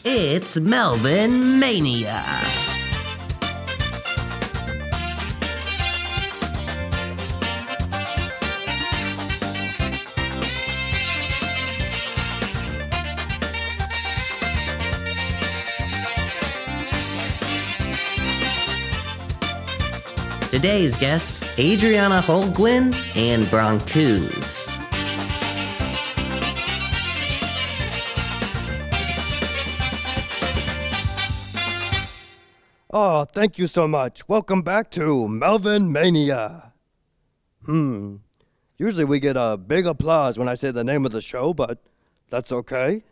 It's Melvin Mania. Today's guests, Adriana Holguin and Bronkooze. Oh, thank you so much. Welcome back to Melvin Mania. Usually we get a big applause when I say the name of the show, but that's okay.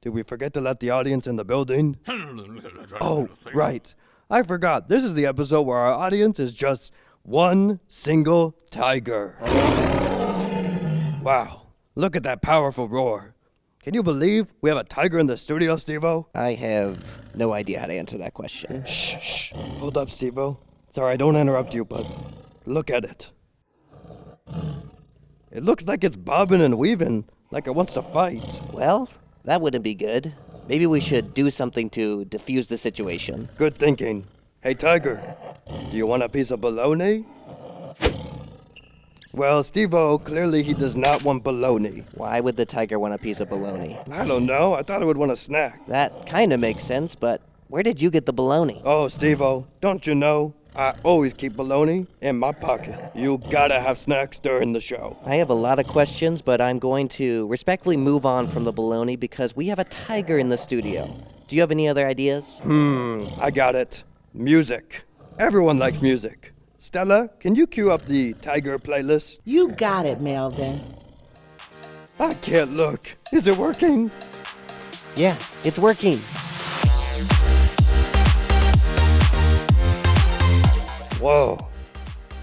Did we forget to let the audience in the building? Oh, right. I forgot. This is the episode where our audience is just one single tiger. Wow. Look at that powerful roar. Can you believe we have a tiger in the studio, Steve-O? I have no idea how to answer that question. Shh. Hold up, Steve-O. Sorry, I don't interrupt you, but look at it. It looks like it's bobbing and weaving, like it wants to fight. Well, that wouldn't be good. Maybe we should do something to diffuse the situation. Good thinking. Hey, tiger, do you want a piece of bologna? Well, Steve-O, clearly he does not want bologna. Why would the tiger want a piece of bologna? I don't know. I thought it would want a snack. That kind of makes sense, but where did you get the bologna? Oh, Steve-O, don't you know? I always keep bologna in my pocket. You gotta have snacks during the show. I have a lot of questions, but I'm going to respectfully move on from the bologna because we have a tiger in the studio. Do you have any other ideas? I got it. Music. Everyone likes music. Stella, can you cue up the tiger playlist? You got it, Melvin. I can't look. Is it working? Yeah, it's working. Whoa.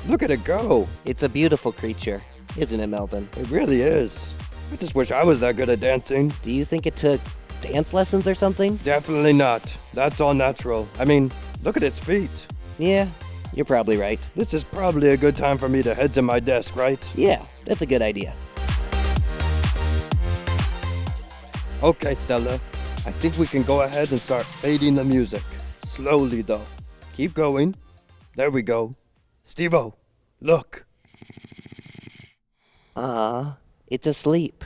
Look at it go. It's a beautiful creature, isn't it, Melvin? It really is. I just wish I was that good at dancing. Do you think it took dance lessons or something? Definitely not. That's all natural. I mean, look at its feet. Yeah, you're probably right. This is probably a good time for me to head to my desk, right? Yeah, that's a good idea. Okay, Stella. I think we can go ahead and start fading the music. Slowly, though. Keep going. There we go. Steve-O, look. It's asleep.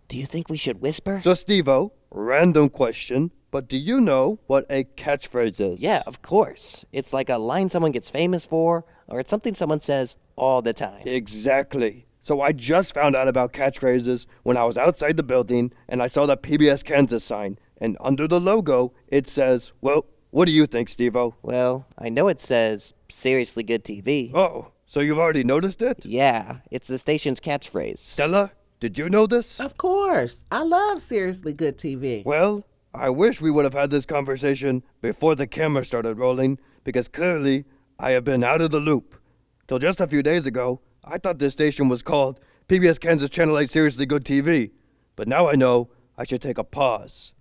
Do you think we should whisper? So, Steve-O, random question, but do you know what a catchphrase is? Yeah, of course. It's like a line someone gets famous for, or it's something someone says all the time. Exactly. So I just found out about catchphrases when I was outside the building and I saw the PBS Kansas sign, and under the logo, it says, well, what do you think, Steve-O? Well, I know it says Seriously Good TV. Oh, so you've already noticed it? Yeah, it's the station's catchphrase. Stella, did you know this? Of course. I love Seriously Good TV. Well, I wish we would have had this conversation before the camera started rolling, because clearly I have been out of the loop. Till just a few days ago, I thought this station was called PBS Kansas Channel 8 Seriously Good TV, but now I know I should take a pause.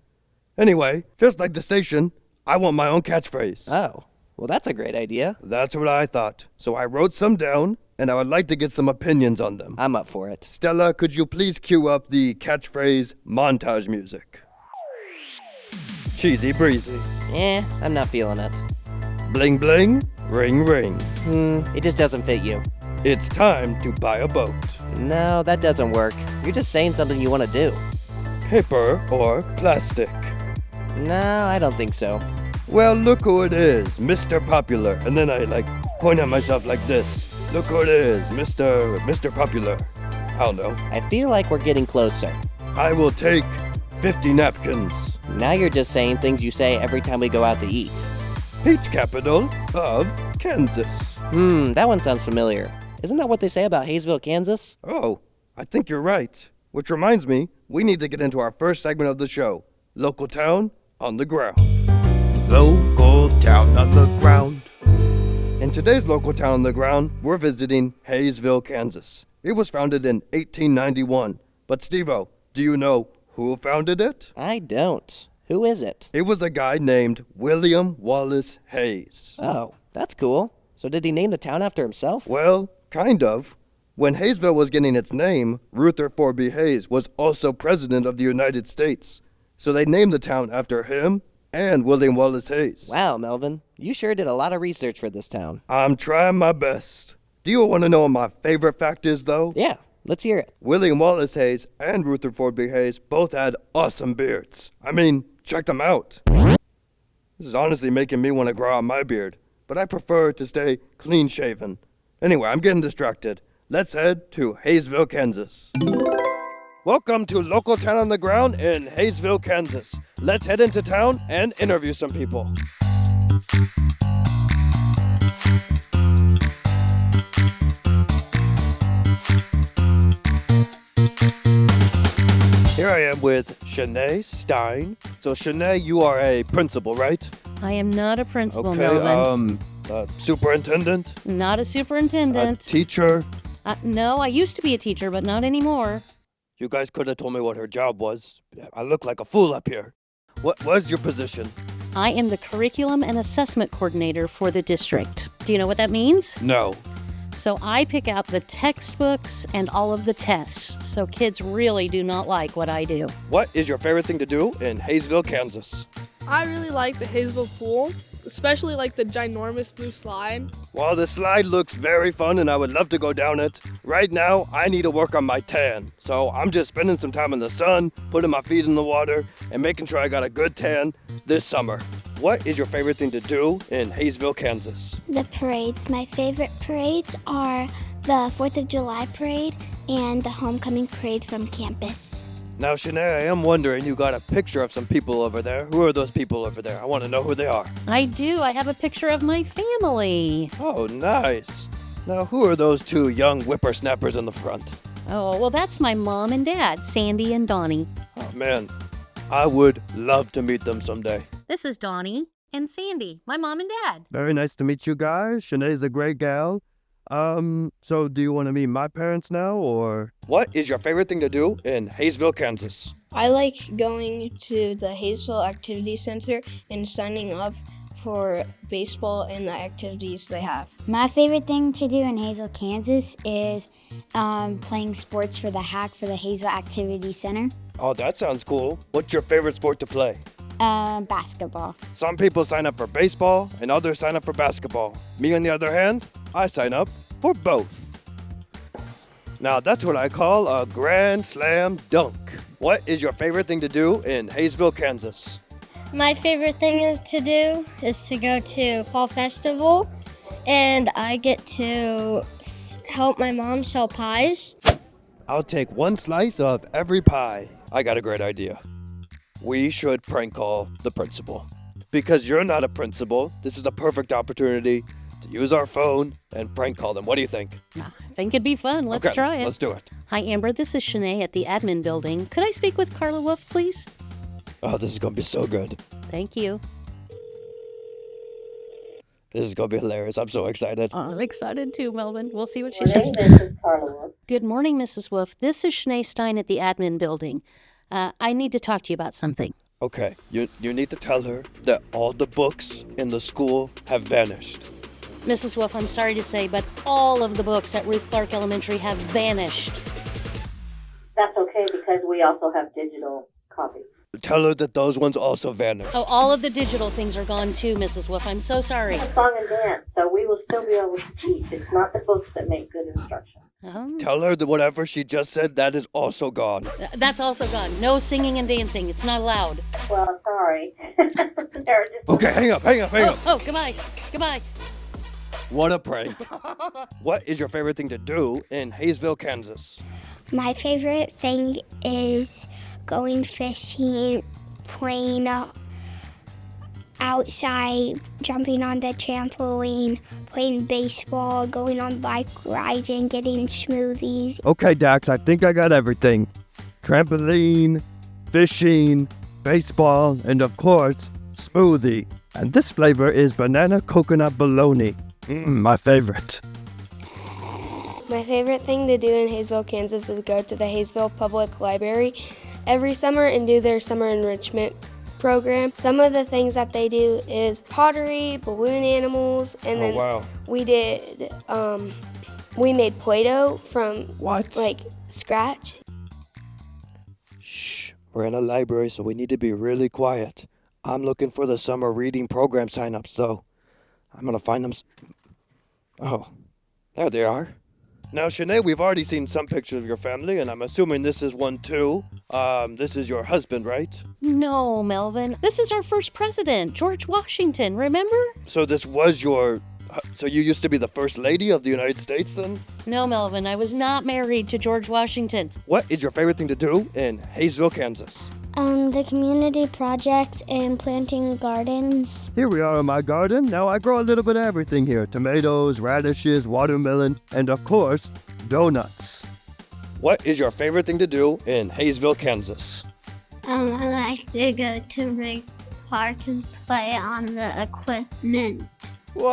Anyway, just like the station, I want my own catchphrase. Oh, well, that's a great idea. That's what I thought. So I wrote some down, and I would like to get some opinions on them. I'm up for it. Stella, could you please cue up the catchphrase montage music? Cheesy breezy. I'm not feeling it. Bling bling, ring ring. It just doesn't fit you. It's time to buy a boat. No, that doesn't work. You're just saying something you want to do. Paper or plastic? No, I don't think so. Well, look who it is, Mr. Popular. And then I point at myself like this. Look who it is, Mr. Popular. I don't know. I feel like we're getting closer. I will take 50 napkins. Now you're just saying things you say every time we go out to eat. Peach capital of Kansas. That one sounds familiar. Isn't that what they say about Haysville, Kansas? Oh, I think you're right. Which reminds me, we need to get into our first segment of the show. Local town on the ground. Local town on the ground. In today's local town on the ground, we're visiting Haysville, Kansas. It was founded in 1891. But Steve-O, do you know who founded it? I don't. Who is it? It was a guy named William Wallace Hayes. Oh, that's cool. So did he name the town after himself? Well, kind of. When Haysville was getting its name, Rutherford B. Hayes was also president of the United States. So they named the town after him and William Wallace Hayes. Wow, Melvin, you sure did a lot of research for this town. I'm trying my best. Do you want to know what my favorite fact is, though? Yeah, let's hear it. William Wallace Hayes and Rutherford B. Hayes both had awesome beards. I mean, check them out. This is honestly making me want to grow out my beard, but I prefer to stay clean-shaven. Anyway, I'm getting distracted. Let's head to Haysville, Kansas. Welcome to Local Town on the Ground in Haysville, Kansas. Let's head into town and interview some people. Here I am with Shanae Stein. So Shanae, you are a principal, right? I am not a principal, Okay, Melvin. Superintendent? Not a A superintendent. teacher? No, I used to be a teacher, but not anymore. You guys could have told me what her job was. I look like a fool up here. What was your position? I am the curriculum and assessment coordinator for the district. Do you know what that means? No. So I pick out the textbooks and all of the tests, so kids really do not like what I do. What is your favorite thing to do in Haysville, Kansas? I really like the Haysville pool, especially like the ginormous blue slide. Well, the slide looks very fun and I would love to go down it. Right now, I need to work on my tan. So I'm just spending some time in the sun, putting my feet in the water, and making sure I got a good tan this summer. What is your favorite thing to do in Haysville, Kansas? The parades. My favorite parades are the 4th of July parade and the homecoming parade from campus. Now, Shanae, I am wondering, you got a picture of some people over there. Who are those people over there? I want to know who they are. I do. I have a picture of my family. Oh, nice. Now, who are those two young whippersnappers in the front? Oh, well, that's my mom and dad, Sandy and Donnie. Oh, man. I would love to meet them someday. This is Donnie and Sandy, my mom and dad. Very nice to meet you guys. Shanae's a great gal. So do you want to meet my parents now, or? What is your favorite thing to do in Haysville, Kansas? I like going to the Haysville Activity Center and signing up for baseball and the activities they have. My favorite thing to do in Haysville, Kansas is playing sports for the Hack for the Haysville Activity Center. Oh, that sounds cool. What's your favorite sport to play? Basketball. Some people sign up for baseball and others sign up for basketball. Me, on the other hand, I sign up for both. Now, that's what I call a grand slam dunk. What is your favorite thing to do in Haysville, Kansas? My favorite thing to go to Fall Festival, and I get to help my mom sell pies. I'll take one slice of every pie. I got a great idea. We should prank call the principal. Because you're not a principal, this is the perfect opportunity to use our phone and prank call them. What do you think? I think it'd be fun. Let's try it. Let's do it. Hi, Amber. This is Shanae at the admin building. Could I speak with Carla Wolf, please? Oh, this is going to be so good. Thank you. This is going to be hilarious. I'm so excited. I'm excited too, Melvin. We'll see what she says. Good morning, Mrs. Wolf. This is Shanae Stein at the admin building. I need to talk to you about something. Okay, you need to tell her that all the books in the school have vanished. Mrs. Wolf, I'm sorry to say, but all of the books at Ruth Clark Elementary have vanished. That's okay because we also have digital copies. Tell her that those ones also vanished. Oh, all of the digital things are gone too, Mrs. Wolf. I'm so sorry. It's song and dance, so we will still be able to teach. It's not the books that make good instruction. Tell her that whatever she just said, that is also gone. That's also gone. No singing and dancing. It's not allowed. Well, sorry. Okay, hang up. Oh, goodbye. Goodbye. What a prank. What is your favorite thing to do in Haysville, Kansas? My favorite thing is going fishing, playing outside, jumping on the trampoline, playing baseball, going on bike rides, and getting smoothies. Okay, Dax, I think I got everything. Trampoline, fishing, baseball, and of course, smoothie. And this flavor is banana coconut bologna. My favorite. My favorite thing to do in Haysville, Kansas is go to the Haysville Public Library every summer and do their summer enrichment program. Some of the things that they do is pottery, balloon animals, and then we did, we made Play-Doh from like scratch. Shh, We're in a library, so we need to be really quiet. I'm looking for the summer reading program sign-ups, though. I'm gonna find them. Oh, there they are. Now, Shanae, we've already seen some pictures of your family, and I'm assuming this is one too. This is your husband, right? No, Melvin. This is our first president, George Washington, remember? So this was your... So you used to be the first lady of the United States, then? No, Melvin, I was not married to George Washington. What is your favorite thing to do in Haysville, Kansas? The community projects and planting gardens. Here we are in my garden. Now I grow a little bit of everything here. Tomatoes, radishes, watermelon, and of course, donuts. What is your favorite thing to do in Haysville, Kansas? I like to go to Riggs Park and play on the equipment. Wow!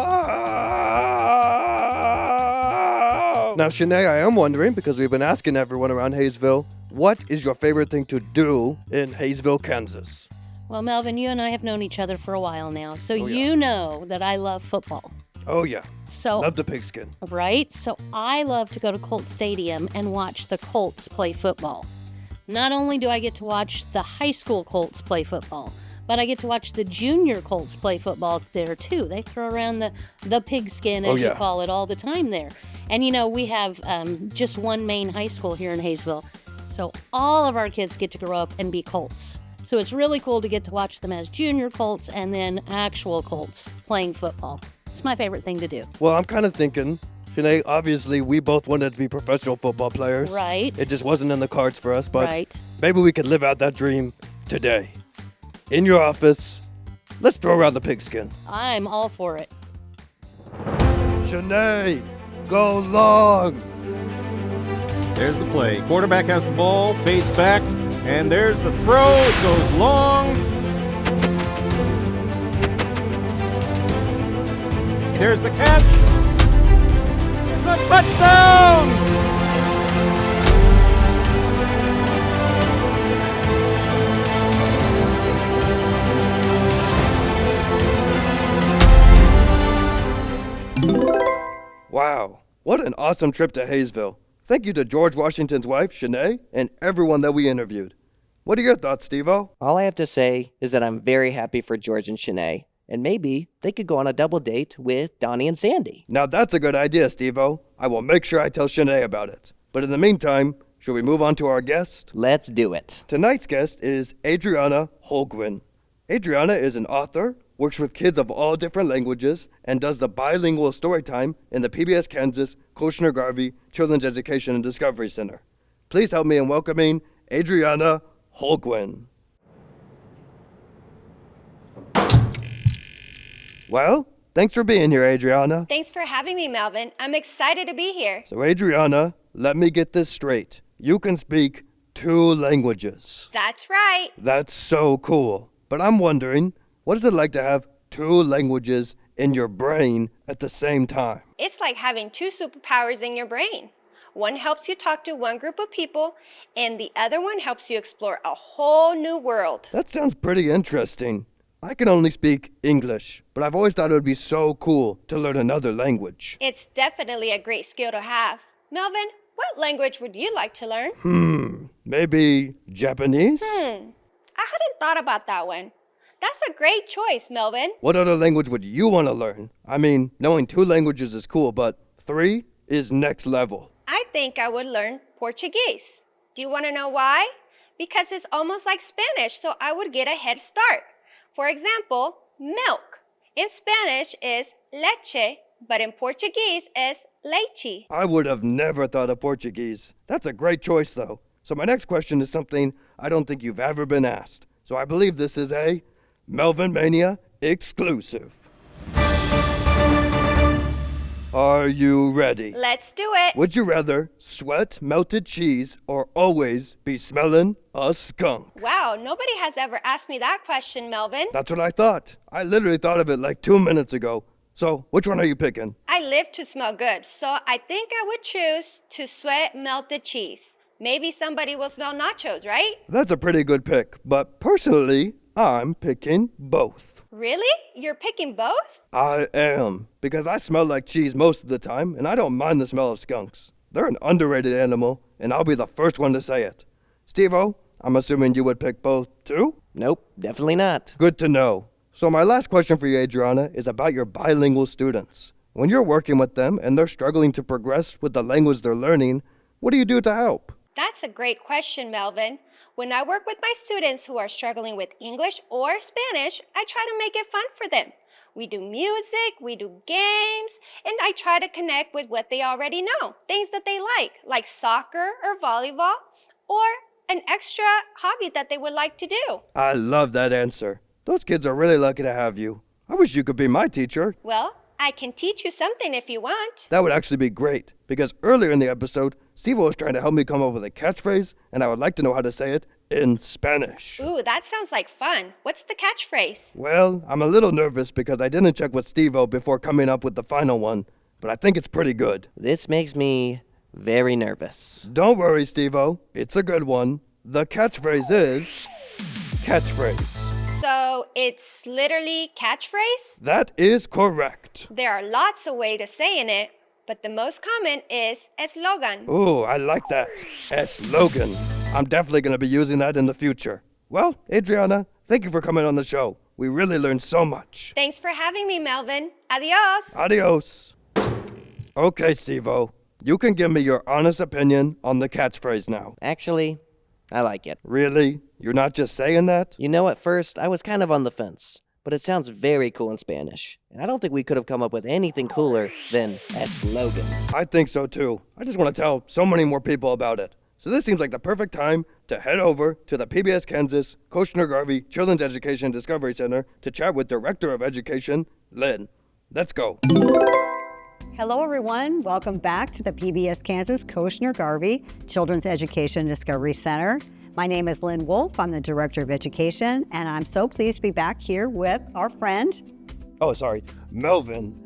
Now, Shanae, I am wondering, because we've been asking everyone around Haysville, what is your favorite thing to do in Haysville, Kansas? Well, Melvin, you and I have known each other for a while now, so Oh, yeah. you know that I love football. Oh, yeah. So, Love the pigskin. right? So I love to go to Colt Stadium and watch the Colts play football. Not only do I get to watch the high school Colts play football, but I get to watch the junior Colts play football there too. They throw around the pigskin, as Oh, you yeah. call it, all the time there. And you know, we have just one main high school here in Haysville. So all of our kids get to grow up and be Colts. So it's really cool to get to watch them as junior Colts and then actual Colts playing football. It's my favorite thing to do. Well, I'm kind of thinking, Shanae, obviously we both wanted to be professional football players. Right. It just wasn't in the cards for us, but Right. maybe we could live out that dream today. In your office, let's throw around the pigskin. I'm all for it. Shanae, go long! There's the play. Quarterback has the ball, fades back, and there's the throw. It goes long. There's the catch. It's a touchdown! Wow, what an awesome trip to Haysville. Thank you to George Washington's wife, Shanae, and everyone that we interviewed. What are your thoughts, Steve-O? All I have to say is that I'm very happy for George and Shanae, and maybe they could go on a double date with Donnie and Sandy. Now that's a good idea, Steve-O. I will make sure I tell Shanae about it. But in the meantime, should we move on to our guest? Let's do it. Tonight's guest is Adriana Holguin. Adriana is an author, works with kids of all different languages, and does the bilingual story time in the PBS Kansas Cochener-Garvey Children's Education and Discovery Center. Please help me in welcoming Adriana Holguin. Well, thanks for being here, Adriana. Thanks for having me, Melvin. I'm excited to be here. So, Adriana, let me get this straight. You can speak 2 languages. That's right. That's so cool. But I'm wondering, what is it like to have 2 languages in your brain at the same time? It's like having 2 superpowers in your brain. One helps you talk to one group of people, and the other one helps you explore a whole new world. That sounds pretty interesting. I can only speak English, but I've always thought it would be so cool to learn another language. It's definitely a great skill to have. Melvin, what language would you like to learn? Maybe Japanese? I hadn't thought about that one. That's a great choice, Melvin. What other language would you want to learn? I mean, knowing 2 languages is cool, but 3 is next level. I think I would learn Portuguese. Do you want to know why? Because it's almost like Spanish, so I would get a head start. For example, milk. In Spanish is leche, but in Portuguese is leite. I would have never thought of Portuguese. That's a great choice, though. So my next question is something I don't think you've ever been asked. So I believe this is a Melvin Mania exclusive. Are you ready? Let's do it. Would you rather sweat melted cheese or always be smelling a skunk? Wow, nobody has ever asked me that question, Melvin. That's what I thought. I literally thought of it like 2 minutes ago. So, which one are you picking? I live to smell good, so I think I would choose to sweat melted cheese. Maybe somebody will smell nachos, right? That's a pretty good pick, but personally, I'm picking both. Really? You're picking both? I am, because I smell like cheese most of the time, and I don't mind the smell of skunks. They're an underrated animal, and I'll be the first one to say it. Steve-O, I'm assuming you would pick both too? Nope, definitely not. Good to know. So my last question for you, Adriana, is about your bilingual students. When you're working with them and they're struggling to progress with the language they're learning, what do you do to help? That's a great question, Melvin. When I work with my students who are struggling with English or Spanish, I try to make it fun for them. We do music, we do games, and I try to connect with what they already know, things that they like soccer or volleyball, or an extra hobby that they would like to do. I love that answer. Those kids are really lucky to have you. I wish you could be my teacher. Well, I can teach you something if you want. That would actually be great, because earlier in the episode, Steve was trying to help me come up with a catchphrase, and I would like to know how to say it in Spanish. Ooh, that sounds like fun. What's the catchphrase? Well, I'm a little nervous because I didn't check with Steve-O before coming up with the final one, but I think it's pretty good. This makes me very nervous. Don't worry, Steve-O. It's a good one. The catchphrase is catchphrase. So it's literally catchphrase? That is correct. There are lots of ways of saying it, but the most common is eslogan. Ooh, I like that. Slogan. I'm definitely going to be using that in the future. Well, Adriana, thank you for coming on the show. We really learned so much. Thanks for having me, Melvin. Adios. Adios. Okay, Steve-O. You can give me your honest opinion on the catchphrase now. Actually, I like it. Really? You're not just saying that? You know, at first, I was kind of on the fence, but it sounds very cool in Spanish. And I don't think we could have come up with anything cooler than eslogan. I think so too. I just want to tell so many more people about it. So this seems like the perfect time to head over to the PBS Kansas Cochener-Garvey Children's Education Discovery Center to chat with Director of Education, Lynn. Let's go. Hello, everyone. Welcome back to the PBS Kansas Cochener-Garvey Children's Education Discovery Center. My name is Lynn Wolf. I'm the Director of Education, and I'm so pleased to be back here with our friend. Oh, sorry, Melvin.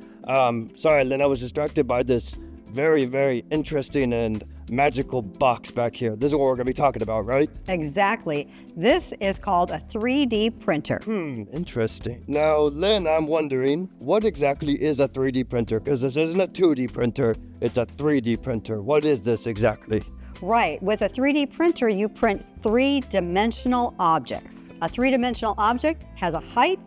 Sorry, Lynn, I was distracted by this very, very interesting and magical box back here. This is what we're going to be talking about, right? Exactly. This is called a 3D printer. Interesting. Now, Lynn, I'm wondering, what exactly is a 3D printer? Because this isn't a 2D printer, it's a 3D printer. What is this exactly? Right. With a 3D printer, you print three-dimensional objects. A three-dimensional object has a height,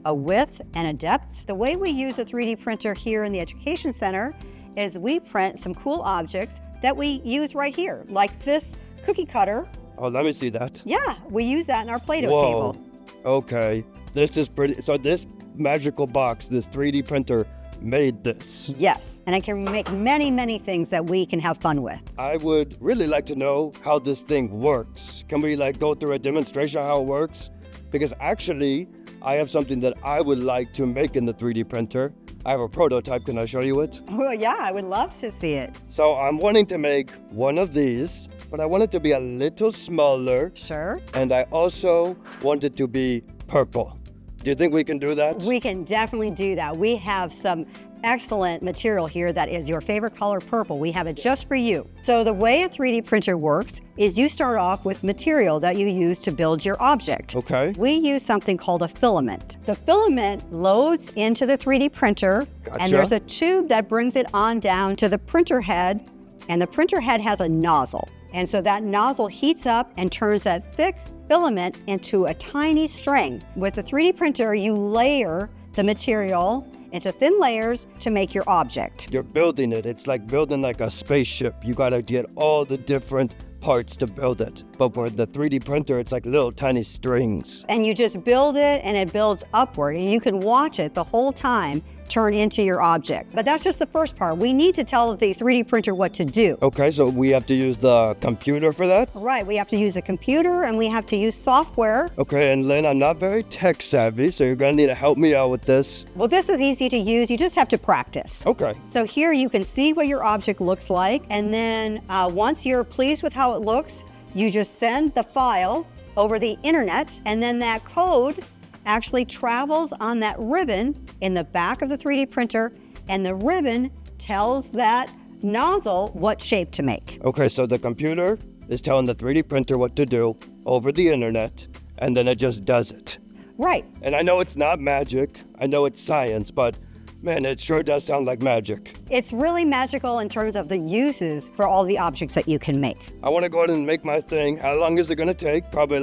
a width, and a depth. The way we use a 3D printer here in the Education Center is we print some cool objects that we use right here, like this cookie cutter. Oh, let me see that. Yeah, we use that in our Play-Doh Whoa. table. Okay, this is pretty. So this magical box, this 3D printer, made this. Yes, and it can make many, many things that we can have fun with. I would really like to know how this thing works. Can we go through a demonstration of how it works? Because actually, I have something that I would like to make in the 3D printer. I have a prototype. Can I show you it? Oh, yeah, I would love to see it. So I'm wanting to make one of these, but I want it to be a little smaller. Sure. And I also want it to be purple. Do you think we can do that? We can definitely do that. We have some excellent material here that is your favorite color, purple. We have it just for you. So the way a 3D printer works is you start off with material that you use to build your object. Okay. We use something called a filament. The filament loads into the 3D printer, Gotcha. and there's a tube that brings it on down to the printer head, and the printer head has a nozzle. And so that nozzle heats up and turns that thick filament into a tiny string. With the 3D printer, you layer the material into thin layers to make your object. You're building it. It's like building a spaceship. You gotta get all the different parts to build it. But for the 3D printer, it's like little tiny strings. And you just build it and it builds upward, and you can watch it the whole time turn into your object. But that's just the first part. We need to tell the 3D printer what to do. Okay, so we have to use the computer for that? Right, we have to use a computer and we have to use software. Okay, and Lynn, I'm not very tech savvy, so you're gonna need to help me out with this. Well, this is easy to use. You just have to practice. Okay. So here you can see what your object looks like, and then once you're pleased with how it looks, you just send the file over the internet, and then that code actually travels on that ribbon in the back of the 3D printer, and the ribbon tells that nozzle what shape to make. Okay, so the computer is telling the 3D printer what to do over the internet, and then it just does it. Right. And I know it's not magic, I know it's science, but Man, it sure does sound like magic. It's really magical in terms of the uses for all the objects that you can make. I want to go ahead and make my thing. How long is it going to take? Probably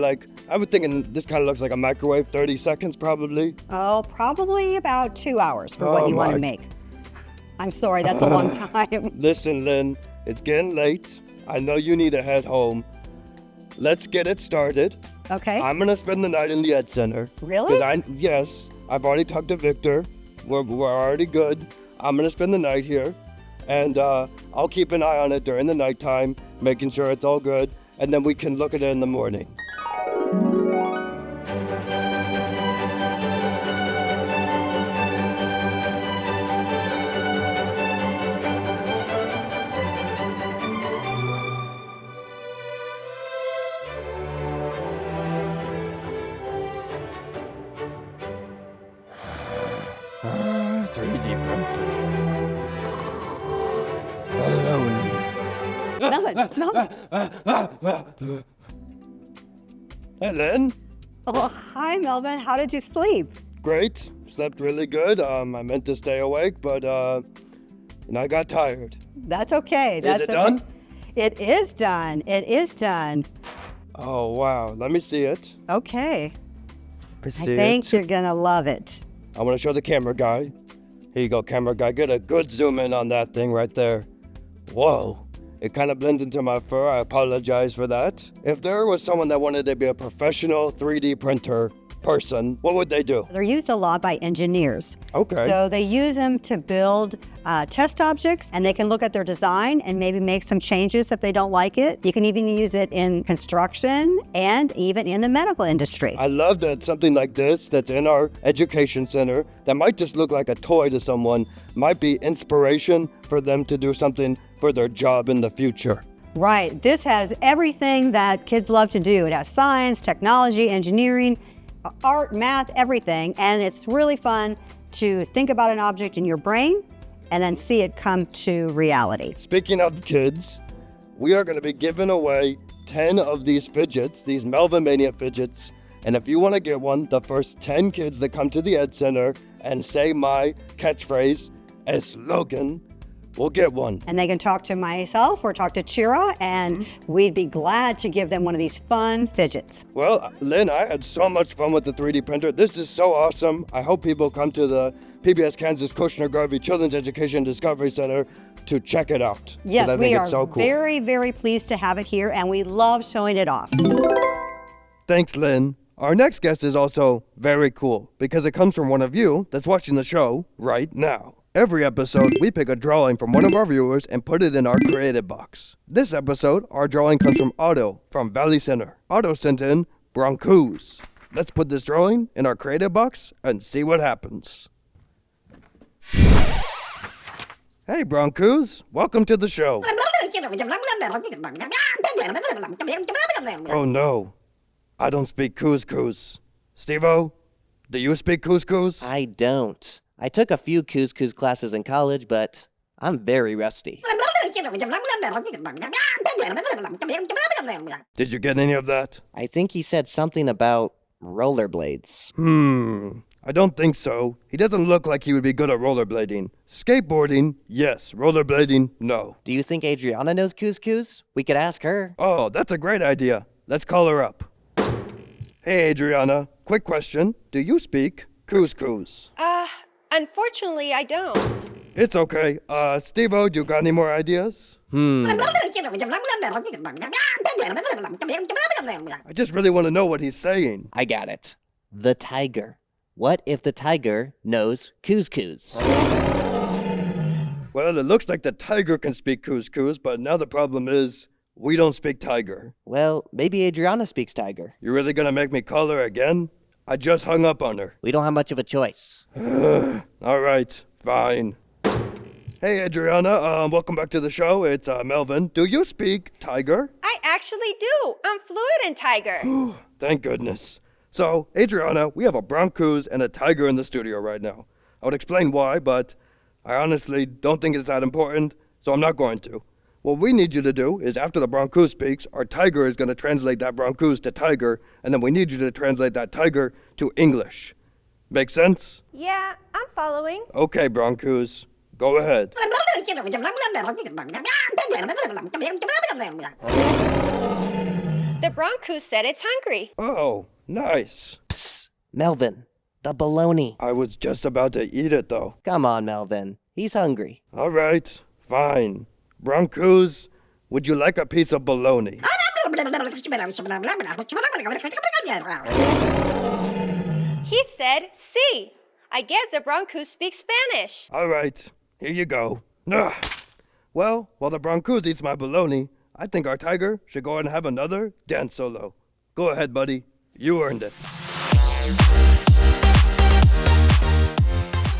I was thinking this kind of looks like a microwave, 30 seconds probably. Oh, probably about 2 hours for what you want to make. I'm sorry, that's a long time. Listen, Lynn, it's getting late. I know you need to head home. Let's get it started. Okay. I'm going to spend the night in the Ed Center. Really? Yes, I've already talked to Victor. We're already good. I'm going to spend the night here. And I'll keep an eye on it during the nighttime, making sure it's all good. And then we can look at it in the morning. Melvin. Hey, Lynn. Oh, hi, Melvin. How did you sleep? Great. Slept really good. I meant to stay awake, but I got tired. That's okay. Is it done? It is done. It is done. Oh, wow. Let me see it. Okay. I I think you're going to love it. I want to show the camera guy. Here you go, camera guy. Get a good zoom in on that thing right there. Whoa. It kind of blends into my fur. I apologize for that. If there was someone that wanted to be a professional 3D printer person, what would they do? They're used a lot by engineers. Okay. So they use them to build test objects, and they can look at their design and maybe make some changes if they don't like it. You can even use it in construction and even in the medical industry. I love that something like this that's in our education center that might just look like a toy to someone might be inspiration for them to do something for their job in the future. Right. This has everything that kids love to do. It has science, technology, engineering, art, math, everything. And it's really fun to think about an object in your brain and then see it come to reality. Speaking of kids, we are going to be giving away 10 of these fidgets, these Melvin Mania fidgets. And if you want to get one, the first 10 kids that come to the Ed Center and say my catchphrase as slogan will get one. And they can talk to myself or talk to Chira, and we'd be glad to give them one of these fun fidgets. Well, Lynn, I had so much fun with the 3D printer. This is so awesome. I hope people come to the PBS Kansas Cochener-Garvey Children's Education Discovery Center to check it out. Yes, we are so cool. very, very pleased to have it here, and we love showing it off. Thanks, Lynn. Our next guest is also very cool because it comes from one of you that's watching the show right now. Every episode, we pick a drawing from one of our viewers and put it in our creative box. This episode, our drawing comes from Otto from Valley Center. Otto sent in Bronkooze. Let's put this drawing in our creative box and see what happens. Hey, Bronkooze. Welcome to the show. Oh, no. I don't speak couscous. Steve-O, do you speak couscous? I don't. I took a few couscous classes in college, but I'm very rusty. Did you get any of that? I think he said something about rollerblades. I don't think so. He doesn't look like he would be good at rollerblading. Skateboarding, yes. Rollerblading, no. Do you think Adriana knows couscous? We could ask her. Oh, that's a great idea. Let's call her up. Hey, Adriana. Quick question. Do you speak couscous? Unfortunately, I don't. It's okay. Steve-O, do you got any more ideas? I just really want to know what he's saying. I got it. The tiger. What if the tiger knows couscous? Well, it looks like the tiger can speak couscous, but now the problem is we don't speak tiger. Well, maybe Adriana speaks tiger. You really gonna make me call her again? I just hung up on her. We don't have much of a choice. All right, fine. Hey, Adriana, welcome back to the show. It's Melvin. Do you speak tiger? I actually do. I'm fluent in tiger. Thank goodness. So, Adriana, we have a Bronkooze and a tiger in the studio right now. I would explain why, but I honestly don't think it's that important, so I'm not going to. What we need you to do is after the Bronkooze speaks, our tiger is going to translate that Bronkooze to tiger, and then we need you to translate that tiger to English. Make sense? Yeah, I'm following. Okay, Bronkooze, go ahead. The Bronkooze said it's hungry. Oh, nice. Psst, Melvin, the baloney. I was just about to eat it, though. Come on, Melvin. He's hungry. All right, fine. Bronkooze, would you like a piece of bologna? He said, "Sí." I guess the Bronkooze speaks Spanish. All right, here you go. Ugh. Well, while the Bronkooze eats my bologna, I think our tiger should go and have another dance solo. Go ahead, buddy. You earned it.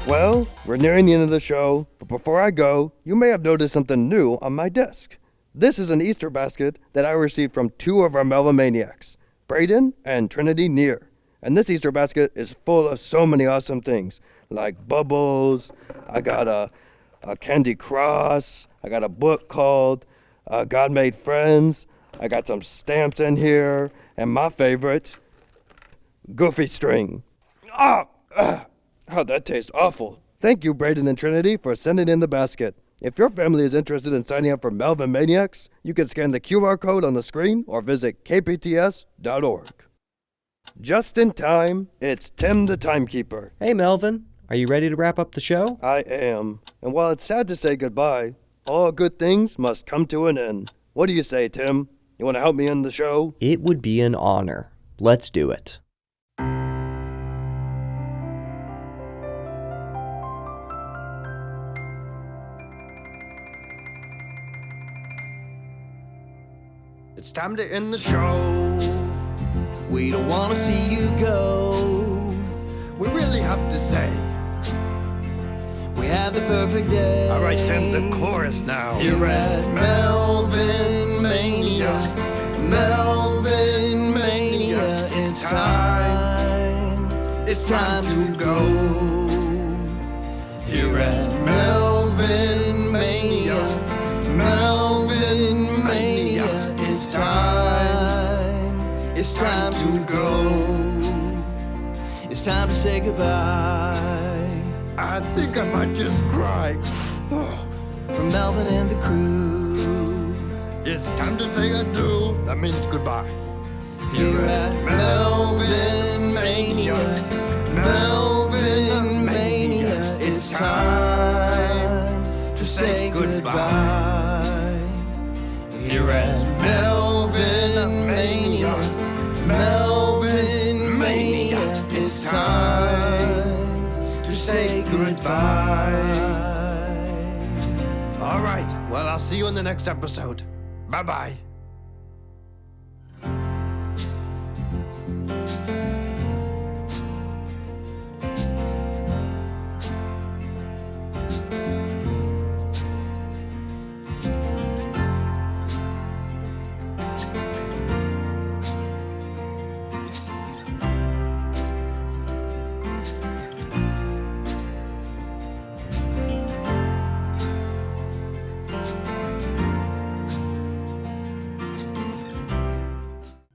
Well, we're nearing the end of the show, but before I go, you may have noticed something new on my desk. This is an Easter basket that I received from two of our Melvin Maniacs, Braden and Trinity Neer. And this Easter basket is full of so many awesome things, like bubbles. I got a candy cross. I got a book called God Made Friends. I got some stamps in here, and my favorite, Goofy String. Oh, that tastes awful. Thank you, Braden and Trinity, for sending in the basket. If your family is interested in signing up for Melvin Maniacs, you can scan the QR code on the screen or visit kpts.org. Just in time, it's Tim the Timekeeper. Hey, Melvin. Are you ready to wrap up the show? I am. And while it's sad to say goodbye, all good things must come to an end. What do you say, Tim? You want to help me end the show? It would be an honor. Let's do it. It's time to end the show. We don't want to see you go. We really have to say we had the perfect day. All right, Tim, the chorus now. Here at Melvin Mania, Melvin Mania, it's time to go. Here at Melvin Mania, Melvin Mania, it's time to go. It's time to say goodbye. I think I might just cry. From Melvin and the crew. It's time to say adieu. That means goodbye. Here at Melvin Mania, Melvin Mania, it's time to say goodbye. Here at Melvin Mania, Melvin Mania, it's time to say goodbye. All right, well, I'll see you in the next episode. Bye-bye.